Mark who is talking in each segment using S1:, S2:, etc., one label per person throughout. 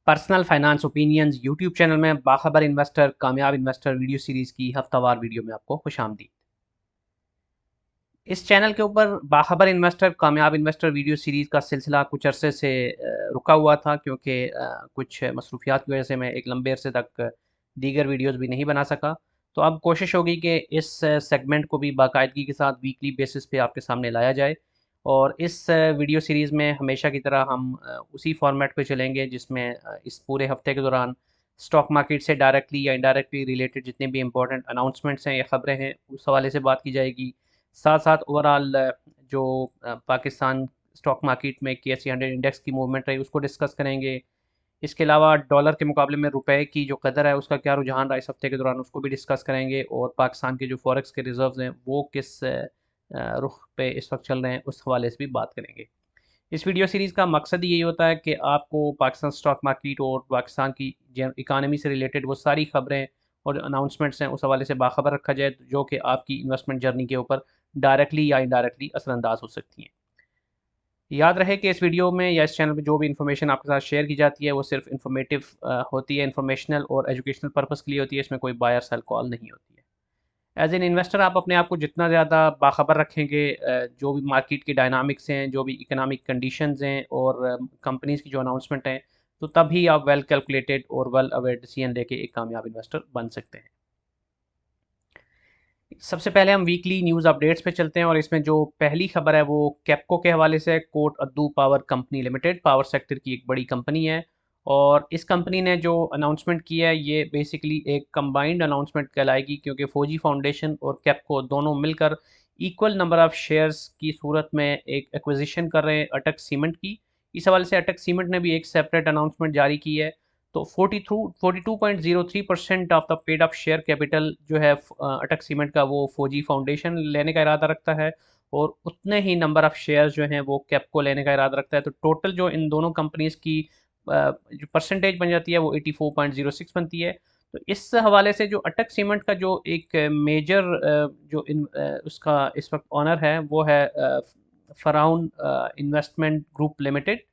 S1: Personal finance opinions YouTube channel में बाखबर investor कामयाब investor video series की हफ्तावार वीडियो में आपको खुशामदीद। इस चैनल के ऊपर बाखबर इन्वेस्टर कामयाब इन्वेस्टर वीडियो सीरीज़ का सिलसिला कुछ अरसे से रुका हुआ था, क्योंकि कुछ मसरूफियात की वजह से मैं एक लंबे अरसे तक दीगर वीडियोस भी नहीं बना सका। तो अब कोशिश होगी कि इस सेगमेंट को भी बाकायदगी के साथ वीकली बेसिस पे आपके सामने लाया जाए। और इस वीडियो सीरीज़ में हमेशा की तरह हम उसी फॉर्मेट पे चलेंगे जिसमें इस पूरे हफ्ते के दौरान स्टॉक मार्केट से डायरेक्टली या इनडायरेक्टली रिलेटेड जितने भी इंपॉर्टेंट अनाउंसमेंट्स हैं या ख़बरें हैं उस हवाले से बात की जाएगी। साथ साथ ओवरऑल जो पाकिस्तान स्टॉक मार्केट में KSE 100 इंडेक्स की मूवमेंट रही उसको डिस्कस करेंगे। इसके अलावा डॉलर के मुकाबले में रुपए की जो कदर है उसका क्या रुझान रहा इस हफ्ते के दौरान उसको भी डिस्कस करेंगे, और पाकिस्तान के जो फॉरेक्स के रिजर्व्स हैं वो किस रुख पे इस वक्त चल रहे हैं उस हवाले से भी बात करेंगे। इस वीडियो सीरीज़ का मकसद यही होता है कि आपको पाकिस्तान स्टॉक मार्केट और पाकिस्तान की इकानमी से रिलेटेड वो सारी खबरें और अनाउंसमेंट्स हैं उस हवाले से बाखबर रखा जाए, जो कि आपकी इन्वेस्टमेंट जर्नी के ऊपर डायरेक्टली या इनडायरेक्टली असरअंदाज हो सकती हैं। याद रहे कि इस वीडियो में या इस चैनल पे जो भी इन्फॉर्मेशन आपके साथ शेयर की जाती है वो सिर्फ इन्फॉर्मेटिव होती है, इन्फॉर्मेशनल और एजुकेशनल पर्पस के लिए होती है। इसमें कोई बायर सेल कॉल नहीं होती है। एज एन इन्वेस्टर आप अपने आप को जितना ज़्यादा बाखबर रखेंगे, जो भी मार्केट की डायनामिक्स हैं, जो भी इकोनॉमिक कंडीशंस हैं और कंपनीज़ की जो अनाउंसमेंट हैं, तो तभी आप वेल कैलकुलेटेड और वेल अवेयर डिसीजन लेके एक कामयाब इन्वेस्टर बन सकते हैं। सबसे पहले हम वीकली न्यूज़ अपडेट्स पे चलते हैं, और इसमें जो पहली खबर है वो कैप्को के हवाले से। Kot Addu power company limited power sector की एक बड़ी कंपनी है, और इस कंपनी ने जो अनाउंसमेंट किया है ये बेसिकली एक कंबाइंड अनाउंसमेंट कहलाएगी, क्योंकि फौजी फाउंडेशन और कैप्को दोनों मिलकर इक्वल नंबर ऑफ शेयर्स की सूरत में एक एक्विजिशन कर रहे हैं अटक सीमेंट की। इस हवाले से अटक सीमेंट ने भी एक सेपरेट अनाउंसमेंट जारी की है। तो 42.03% of the paid up share capital जो है अटक सीमेंट का वो फौजी फाउंडेशन लेने का इरादा रखता है, और उतने ही नंबर ऑफ शेयर्स जो हैं वो कैप्को लेने का इरादा रखता है। तो टोटल जो इन दोनों कंपनीज की जो परसेंटेज बन जाती है वो 84.06 बनती है। तो इस हवाले से जो अटक सीमेंट का जो एक मेजर जो उसका इस वक्त ऑनर है वो है फराउन इन्वेस्टमेंट ग्रुप लिमिटेड।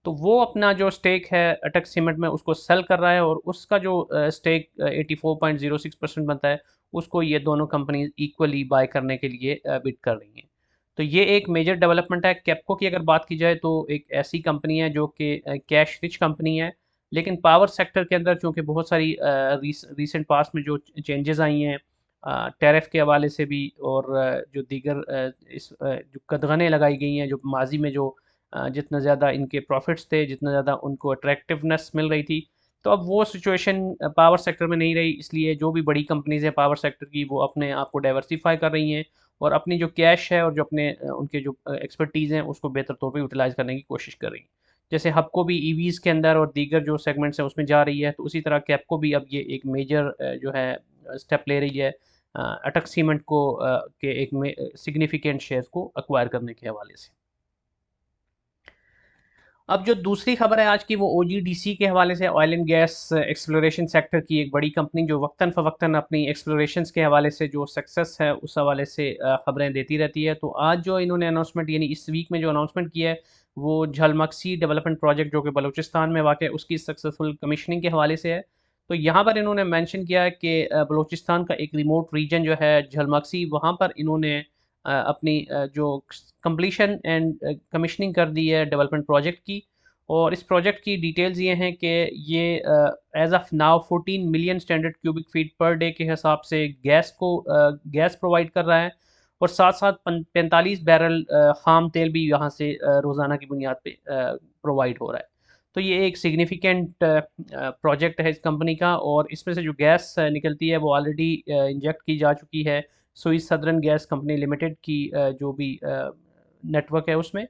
S1: तो वो अपना जो स्टेक है अटक सीमेंट में उसको सेल कर रहा है, और उसका जो स्टेक 84.06% बनता है उसको ये दोनों कंपनीज इक्वली बाय करने के लिए बिड कर रही हैं। तो ये एक मेजर डेवलपमेंट है। कैप्को की अगर बात की जाए तो एक ऐसी कंपनी है जो कि कैश रिच कंपनी है, लेकिन पावर सेक्टर के अंदर चूँकि बहुत सारी रिसेंट पास्ट में जो चेंजेस आई हैं टैरिफ के हवाले से भी, और जो दीगर जो कदगनें लगाई गई हैं, जो माजी में जो जितना ज़्यादा इनके प्रॉफिट्स थे, जितना ज़्यादा उनको अट्रैक्टिवनेस मिल रही थी, तो अब वो सिचुएशन पावर सेक्टर में नहीं रही। इसलिए जो भी बड़ी कंपनीज़ हैं पावर सेक्टर की वो अपने आप को डाइवर्सिफ़ाई कर रही हैं, और अपनी जो कैश है और जो अपने उनके जो एक्सपर्टीज़ हैं उसको बेहतर तौर पे यूटिलाइज़ करने की कोशिश कर रही हैं। जैसे हबको भी ईवीज़ के अंदर और दीगर जो सेगमेंट्स हैं उसमें जा रही है, तो उसी तरह कैप्को भी अब ये एक मेजर जो है स्टेप ले रही है अटक सीमेंट को के एक में सिग्निफिकेंट शेयर्स को एक्वायर करने के हवाले से। अब जो दूसरी खबर है आज की वो OGDC के हवाले से, oil and gas exploration sector की एक बड़ी कंपनी जो वक्तन फ़वक्तन अपनी एक्सप्लोरेशंस के हवाले से जो सक्सेस है उस हवाले से खबरें देती रहती है। तो आज जो इन्होंने अनाउंसमेंट यानी इस वीक में जो अनाउंसमेंट किया है वो झलमक्सी डेवलपमेंट प्रोजेक्ट जो कि बलूचिस्तान में वाक़ है उसकी सक्सेसफुल कमीशनिंग के हवाले से है। तो यहाँ पर इन्होंने मेंशन किया है कि बलूचिस्तान का एक रिमोट रीजन जो है झलमक्सी, वहाँ पर इन्होंने अपनी जो कंप्लीशन एंड कमीशनिंग कर दी है डेवलपमेंट प्रोजेक्ट की। और इस प्रोजेक्ट की डिटेल्स ये हैं कि ये as of now 14 million standard cubic feet per day के हिसाब से गैस प्रोवाइड कर रहा है, और साथ साथ 45 बैरल खाम तेल भी यहाँ से रोज़ाना की बुनियाद पे प्रोवाइड हो रहा है। तो ये एक सिग्निफिकेंट प्रोजेक्ट है इस कंपनी का, और इसमें से जो गैस निकलती है वो ऑलरेडी इंजेक्ट की जा चुकी है Swiss southern gas company limited की जो भी नेटवर्क है उसमें।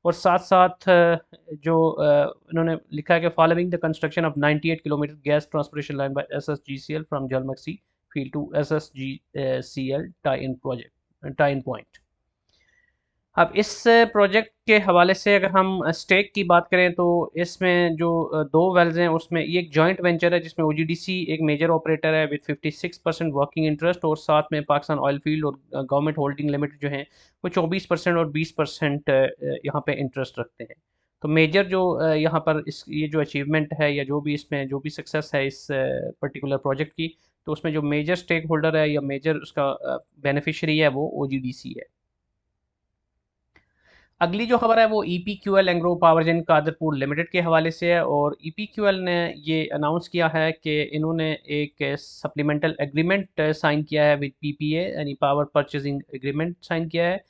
S1: और साथ साथ जो उन्होंने लिखा है कि following the construction of 98 kilometre gas transportation line by SSGCL from Jhalmagsi field to SSGCL tie in point. अब इस प्रोजेक्ट के हवाले से अगर हम स्टेक की बात करें तो इसमें जो दो वेल्स हैं उसमें ये एक जॉइंट वेंचर है जिसमें OGDC एक मेजर ऑपरेटर है विद 56% वर्किंग इंटरेस्ट, और साथ में पाकिस्तान ऑयल फील्ड और गवर्नमेंट होल्डिंग लिमिटेड जो हैं वो 24% और 20% यहाँ पे इंटरेस्ट रखते हैं। तो मेजर जो यहाँ पर इस ये जो अचीवमेंट है या जो भी इसमें जो भी सक्सेस है इस पर्टिकुलर प्रोजेक्ट की, तो उसमें जो मेजर स्टेक होल्डर है या मेजर उसका बेनिफिशियरी है वो ओजीडीसी है। अगली जो खबर है वो EPQL Engro power gen Qadirpur limited के हवाले से है, और ईपीक्यूएल ने ये अनाउंस किया है कि इन्होंने एक सप्लीमेंटल एग्रीमेंट साइन किया है विद पीपीए यानी पावर परचेजिंग एग्रीमेंट साइन किया है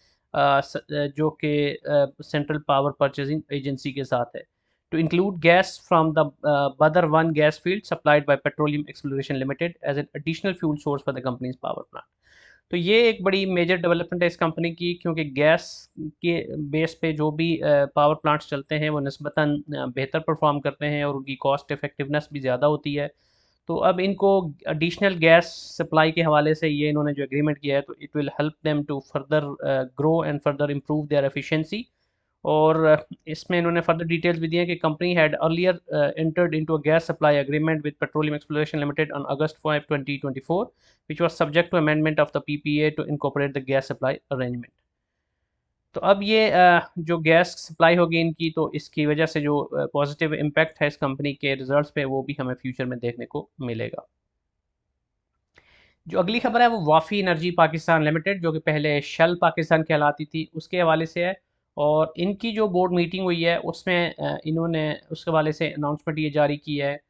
S1: जो कि सेंट्रल पावर परचेजिंग एजेंसी के साथ है, to include gas from the Badar one gas field supplied by petroleum exploration limited as an additional fuel source for the company's power plant. तो ये एक बड़ी मेजर डेवलपमेंट है इस कंपनी की, क्योंकि गैस के बेस पे जो भी पावर प्लांट्स चलते हैं वो निस्बतन बेहतर परफॉर्म करते हैं और उनकी कॉस्ट इफेक्टिवनेस भी ज़्यादा होती है। तो अब इनको एडिशनल गैस सप्लाई के हवाले से ये इन्होंने जो एग्रीमेंट किया है, तो it will help them to further grow and further improve their efficiency. और इसमें इन्होंने फर्दर डिटेल्स भी दिए हैं कि company had earlier entered into a gas supply agreement with Petroleum exploration Limited on August 5 2024 which was subject to amendment of the PPA to incorporate the gas supply arrangement। तो अब ये जो gas supply होगी इनकी, तो इसकी वजह से जो पॉजिटिव इम्पैक्ट है इस कंपनी के रिजल्ट्स पे वो भी हमें फ्यूचर में देखने को मिलेगा। जो अगली खबर है वो वाफ़ी एनर्जी पाकिस्तान लिमिटेड, जो कि पहले शेल पाकिस्तान कहलाती थी, उसके हवाले से है। और इनकी जो बोर्ड मीटिंग हुई है उसमें इन्होंने उसके हवाले से अनाउंसमेंट ये जारी की है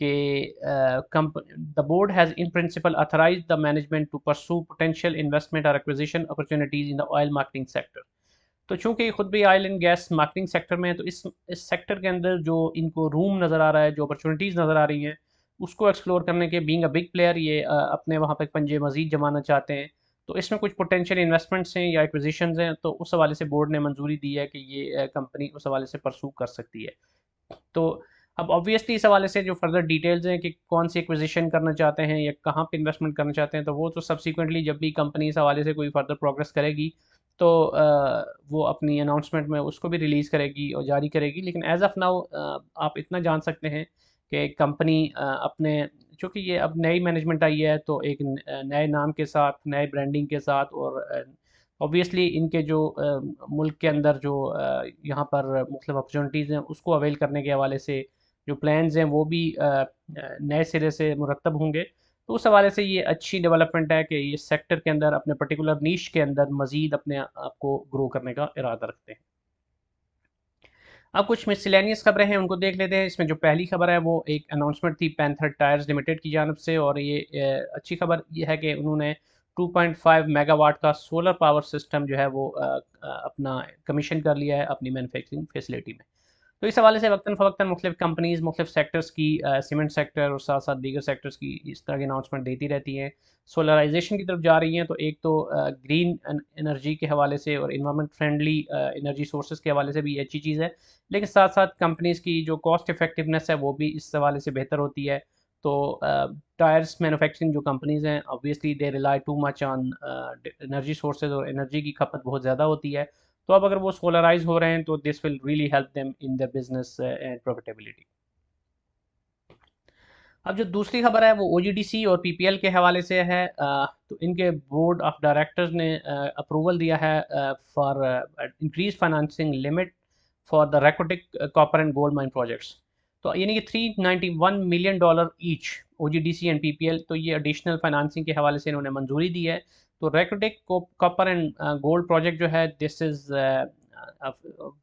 S1: कि the board has in principle authorise the management to pursue potential investment और acquisition opportunities in the oil marketing sector. तो चूंकि खुद भी oil and gas marketing sector में है, तो इस सेक्टर के अंदर जो इनको रूम नज़र आ रहा है, जो अपॉर्चुनिटीज़ नज़र आ रही हैं, उसको एक्सप्लोर करने के बीइंग अ बिग प्लेयर ये अपने वहाँ पे पंजे मज़ीद जमाना चाहते हैं। तो इसमें कुछ पोटेंशियल इन्वेस्टमेंट्स हैं या एक्विजिशंस हैं, तो उस हवाले से बोर्ड ने मंजूरी दी है कि ये कंपनी उस हवाले से परसू कर सकती है। तो अब ऑब्वियसली इस हवाले से जो फर्दर डिटेल्स हैं कि कौन सी एक्विजिशन करना चाहते हैं या कहाँ पे इन्वेस्टमेंट करना चाहते हैं, तो वो तो सब्सिक्वेंटली जब भी कंपनी इस हवाले से कोई फर्दर प्रोग्रेस करेगी, तो वो अपनी अनाउंसमेंट में उसको भी रिलीज़ करेगी और जारी करेगी। लेकिन एज़ ऑफ नाउ आप इतना जान सकते हैं कि कंपनी अपने, चूँकि ये अब नई मैनेजमेंट आई है, तो एक नए नाम के साथ, नए ब्रांडिंग के साथ, और ऑब्वियसली इनके जो मुल्क के अंदर जो यहाँ पर मुख्तलिफ अपॉर्चुनिटीज़ हैं उसको अवेल करने के हवाले से जो प्लान्स हैं वो भी नए सिरे से मुरतब होंगे। तो उस हवाले से ये अच्छी डेवलपमेंट है कि ये सेक्टर के अंदर अपने पर्टिकुलर नीश के अंदर मज़ीद अपने आप को ग्रो करने का इरादा रखते हैं। अब कुछ मिसलेनियस खबरें हैं उनको देख लेते हैं। इसमें जो पहली खबर है वो एक अनाउंसमेंट थी पैंथर टायर्स लिमिटेड की जानब से, और ये अच्छी खबर ये है कि उन्होंने 2.5 मेगावाट का सोलर पावर सिस्टम जो है वो अपना कमीशन कर लिया है अपनी मैन्युफैक्चरिंग फैसिलिटी में। तो इस हवाले से वक्तन फ़वक्तन मुख्तलिफ कंपनीज़ मुख्तलिफ सेक्टर्स की सीमेंट सेक्टर और साथ साथ दीगर सेक्टर्स की इस तरह की अनाउंसमेंट देती रहती हैं, सोलराइजेशन की तरफ जा रही हैं। तो एक तो ग्रीन एनर्जी के हवाले से और इन्वायरमेंट फ्रेंडली एनर्जी सोर्सेज के हवाले से भी अच्छी चीज़ है, लेकिन साथ साथ कंपनीज़ की जो कॉस्ट इफेक्टिवनेस है वो भी इस हवाले से बेहतर होती है। तो टायर्स मैन्युफैक्चरिंग जो कंपनीज़ हैं obviously they rely too much on energy sources, और एनर्जी की खपत बहुत ज़्यादा होती है। तो अब अगर वो सोलराइज हो रहे हैं तो this will really help them in their business and profitability. अब जो दूसरी खबर है वो ओजीडीसी और पीपीएल के हवाले से है। तो इनके बोर्ड ऑफ डायरेक्टर्स ने अप्रूवल दिया है for increase financing limit for the Rekodiq copper and gold mine projects. तो यानी कि $391 million each OGDC and PPL, तो ये एडिशनल फाइनेंसिंग के हवाले से इन्होंने मंजूरी दी है। तो रेकोटिक कॉपर एंड गोल्ड प्रोजेक्ट जो है this is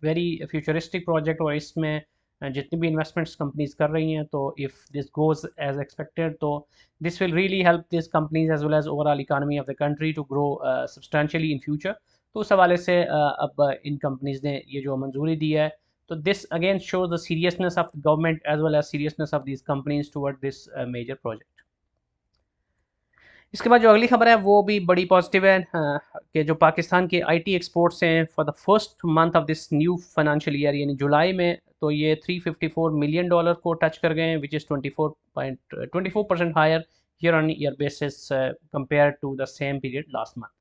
S1: very futuristic project, और इसमें जितनी भी इन्वेस्टमेंट्स कंपनीज कर रही हैं, तो if this goes as expected, तो this will really help this companies as well as overall economy of the country to grow substantially in future. तो उस हवाले से अब इन कंपनीज ने ये जो मंजूरी दी है, तो this again shows the seriousness of the government as well as seriousness of this companies toward this major project. इसके बाद जो अगली खबर है वो भी बड़ी पॉजिटिव है कि जो पाकिस्तान के आईटी एक्सपोर्ट्स हैं for the first month of this new financial year यानी जुलाई में, तो ये $354 मिलियन को टच कर गए हैं, which is 24% higher year on year basis compare to the same period last month.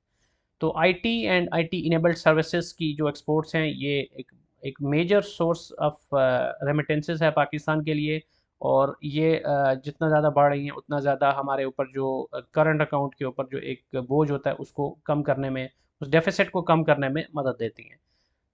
S1: तो IT and IT enabled services की जो एक्सपोर्ट्स हैं ये एक मेजर सोर्स ऑफ रेमिटेंसेस है पाकिस्तान के लिए, और ये जितना ज़्यादा बढ़ रही हैं उतना ज़्यादा हमारे ऊपर जो करंट अकाउंट के ऊपर जो एक बोझ होता है उसको कम करने में, उस डेफिसिट को कम करने में मदद देती हैं।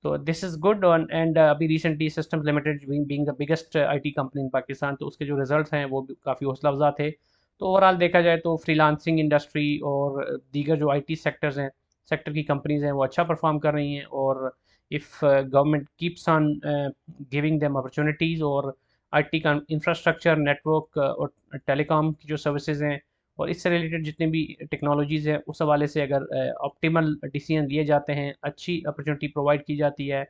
S1: तो this is good on and अभी recently systems limited being the biggest IT company in Pakistan, तो उसके जो रिजल्ट्स हैं वो भी काफ़ी हौसला अफजा थे। तो ओवरऑल देखा जाए तो फ्रीलांसिंग इंडस्ट्री और दीगर जो आईटी सेक्टर्स हैं, सेक्टर की कंपनीज हैं, वो अच्छा परफॉर्म कर रही हैं। और if government keeps on giving them opportunities, और आईटी का इंफ्रास्ट्रक्चर, नेटवर्क और टेलीकॉम की जो सर्विसेज हैं और इससे रिलेटेड जितनी भी टेक्नोलॉजीज़ हैं, उस हवाले से अगर ऑप्टिमल डिसीजन लिए जाते हैं, अच्छी अपॉर्चुनिटी प्रोवाइड की जाती है,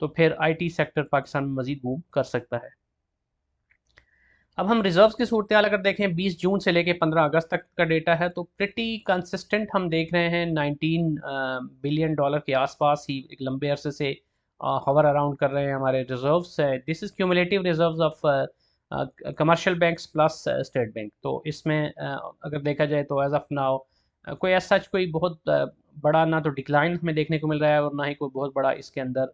S1: तो फिर आईटी सेक्टर पाकिस्तान में मज़ीद बूम कर सकता है। अब हम रिजर्व्स की सूरत हाल अगर देखें, 20 जून से लेके 15 अगस्त तक का डेटा है, तो प्रिटी कंसिस्टेंट हम देख रहे हैं। 19 बिलियन डॉलर के आसपास ही एक लंबे अरसे से हवर अराउंड कर रहे हैं हमारे reserves. This is cumulative reserves of commercial banks plus state bank. तो इसमें अगर देखा जाए तो एज ऑफ नाउ कोई ऐसा सच कोई बहुत बड़ा ना तो डिक्लाइन हमें देखने को मिल रहा है और ना ही कोई बहुत बड़ा इसके अंदर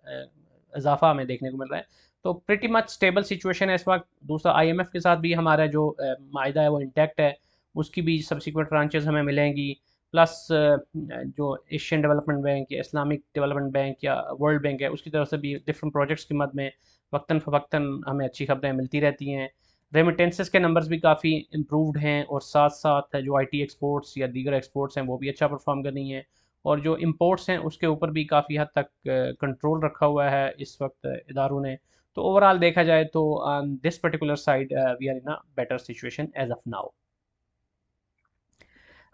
S1: इजाफा हमें देखने को मिल रहा है। तो प्रिटी मच स्टेबल सिचुएशन है इस वक्त। दूसरा, आईएमएफ के साथ भी हमारा जो माहिदा है वो इंटैक्ट है, उसकी भी सब्सिक्वेंट ट्रांचेस हमें मिलेंगी। प्लस जो एशियन डेवलपमेंट बैंक या इस्लामिक डेवलपमेंट बैंक या वर्ल्ड बैंक है, उसकी तरफ से भी डिफरेंट प्रोजेक्ट्स की मद में वक्तन फ़वक्तन हमें अच्छी खबरें मिलती रहती हैं। रेमिटेंसेस के नंबर्स भी काफ़ी इम्प्रूव्ड हैं, और साथ साथ जो आईटी एक्सपोर्ट्स या दीगर एक्सपोर्ट्स हैं वो भी अच्छा परफॉर्म कर रही हैं। और जो इम्पोर्ट्स हैं उसके ऊपर भी काफ़ी हद तक कंट्रोल रखा हुआ है इस वक्त इदारों ने। तो ओवरऑल देखा जाए तो this particular side we are in a better situation as of now.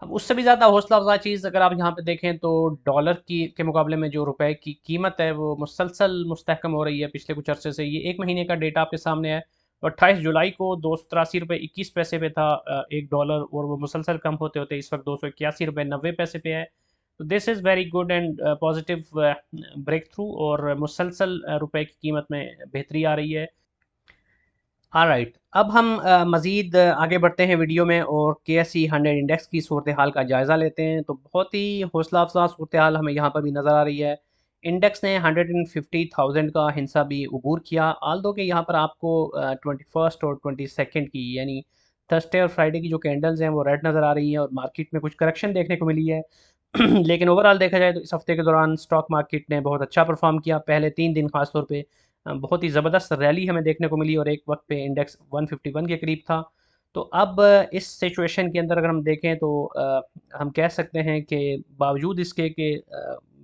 S1: अब उससे भी ज़्यादा हौसला अफजा चीज़ अगर आप यहाँ पे देखें तो डॉलर की के मुकाबले में जो रुपए की कीमत है वो मुसलसल मुस्तहकम हो रही है पिछले कुछ अरसे से। ये एक महीने का डेटा आपके सामने है। और 28 जुलाई को 283 रुपये 21 पैसे पे था एक डॉलर, और वो मुसलसल कम होते होते इस वक्त 281 रुपये 90 पैसे पे है। तो this is very good and positive breakthrough, और मुसलसल रुपए की कीमत में बेहतरी आ रही है। ऑलराइट, अब हम मज़ीद आगे बढ़ते हैं वीडियो में और KSE 100 इंडेक्स की सूरत हाल का जायज़ा लेते हैं। तो बहुत ही हौसला अफजा सूरत हाल हमें यहाँ पर भी नज़र आ रही है। इंडेक्स ने 150,000 का हिस्सा भी अबूर किया। आल दो कि यहाँ पर आपको 21 और 22 की, यानी थर्सडे और फ्राइडे की जो कैंडल्स हैं वो रेड नज़र आ रही हैं और मार्केट में कुछ करेक्शन देखने को मिली है। लेकिन ओवरऑल देखा जाए तो इस हफ्ते के दौरान स्टॉक मार्केट ने बहुत अच्छा परफॉर्म किया। पहले 3 दिन खासतौर पे बहुत ही ज़बरदस्त रैली हमें देखने को मिली और एक वक्त पे इंडेक्स 151 के करीब था। तो अब इस सिचुएशन के अंदर अगर हम देखें तो हम कह सकते हैं कि बावजूद इसके कि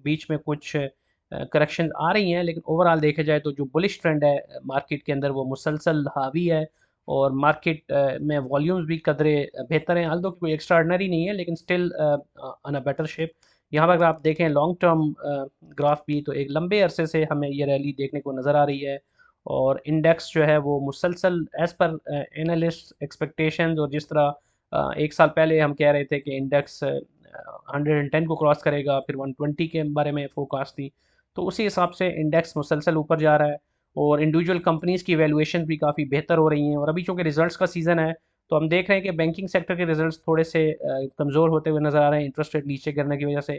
S1: बीच में कुछ करेक्शन आ रही हैं, लेकिन ओवरऑल देखा जाए तो जो बुलिश ट्रेंड है मार्केट के अंदर वो मुसलसल हावी है। और मार्केट में वॉल्यूम्स भी कदरे बेहतर हैं, हाल तो कोई एक्स्ट्राऑर्डिनरी नहीं है, लेकिन still on a better shape. यहाँ पर अगर आप देखें लॉन्ग टर्म ग्राफ भी, तो एक लंबे अरसे से हमें ये रैली देखने को नज़र आ रही है। और इंडेक्स जो है वो मुसलसल एज़ पर एनालिस्ट एक्सपेक्टेशंस, और जिस तरह 1 साल पहले हम कह रहे थे कि इंडेक्स 110 को क्रॉस करेगा, फिर 120 के बारे में फोकास्ट थी, तो उसी हिसाब से इंडेक्स मुसलसल ऊपर जा रहा है। और इंडिविजुअल कंपनीज़ की वैल्यूएशन भी काफ़ी बेहतर हो रही हैं। और अभी चूँकि रिजल्ट्स का सीज़न है, तो हम देख रहे हैं कि बैंकिंग सेक्टर के रिजल्ट्स थोड़े से कमज़ोर होते हुए नज़र आ रहे हैं इंटरेस्ट रेट नीचे गिरने की वजह से।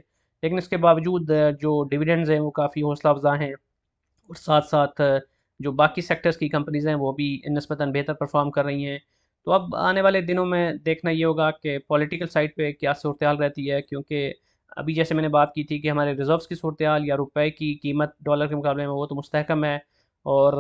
S1: लेकिन इसके बावजूद जो डिविडेंड्स हैं वो काफ़ी हौसला अफजा हैं। और साथ साथ जो बाकी सेक्टर्स की कंपनीज़ हैं वो भी निस्बतन बेहतर परफॉर्म कर रही हैं। तो अब आने वाले दिनों में देखना ये होगा कि पॉलिटिकल साइड पे क्या सूरत हाल रहती है, क्योंकि अभी जैसे मैंने बात की थी कि हमारे रिजर्व्स की सूरत हाल या रुपए की कीमत डॉलर के मुकाबले में वो तो मुस्तहकम है, और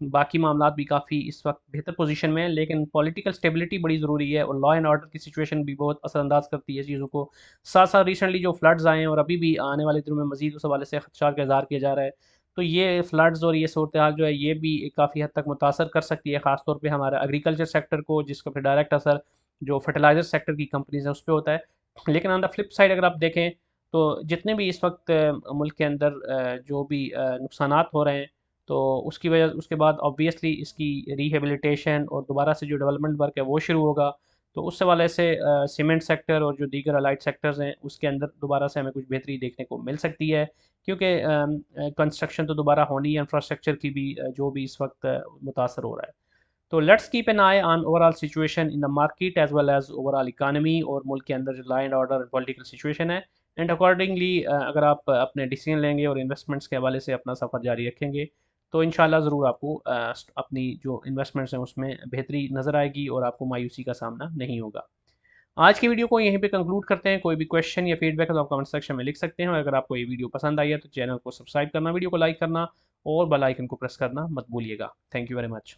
S1: बाकी मामलात भी काफ़ी इस वक्त बेहतर पोजीशन में है। लेकिन पॉलिटिकल स्टेबिलिटी बड़ी ज़रूरी है, और लॉ एंड ऑर्डर की सिचुएशन भी बहुत असरअंदाज करती है चीज़ों को। साथ साथ रिसेंटली जो फ्लड्स आए हैं और अभी भी आने वाले दिनों में मजीद उस हवाले से खदशात का इज़हार किया जा रहा है। तो ये फ्लड्स और ये सूरत हाल जो है ये भी काफ़ी हद तक मुतासर कर सकती है, ख़ासतौर पे हमारा एग्रीकल्चर सेक्टर को, जिसका फिर डायरेक्ट असर जो फर्टिलाइज़र सेक्टर की कंपनीज़ हैं उस पे होता है। लेकिन ऑन द फ्लिप साइड अगर आप देखें तो जितने भी इस वक्त मुल्क के अंदर जो भी नुकसानात हो रहे हैं, तो उसकी वजह उसके बाद ऑब्वियसली इसकी रिहेबिलिटेशन और दोबारा से जो डेवलपमेंट वर्क है वो शुरू होगा। तो उस हवाले से सीमेंट सेक्टर और जो दीगर अलाइड सेक्टर्स हैं उसके अंदर दोबारा से हमें कुछ बेहतरी देखने को मिल सकती है, क्योंकि कंस्ट्रक्शन तो दोबारा होनी है, इंफ्रास्ट्रक्चर की भी जो भी इस वक्त मुतासर हो रहा है। तो let's keep an eye on overall situation in the market as well as overall economy, और मुल्क के अंदर जो law and order political situation है। एंड अकॉर्डिंगली अगर आप अपने डिसीजन लेंगे और इन्वेस्टमेंट्स के हवाले से अपना सफ़र जारी रखेंगे, तो इंशाल्लाह ज़रूर आपको अपनी जो इन्वेस्टमेंट्स हैं उसमें बेहतरी नज़र आएगी और आपको मायूसी का सामना नहीं होगा। आज की वीडियो को यहीं पे कंक्लूड करते हैं। कोई भी क्वेश्चन या फीडबैक है तो आप कमेंट सेक्शन में लिख सकते हैं, और अगर आपको ये वीडियो पसंद आई है तो चैनल को सब्सक्राइब करना, वीडियो को लाइक करना और बेल आइकन को प्रेस करना मत भूलिएगा। Thank you very much.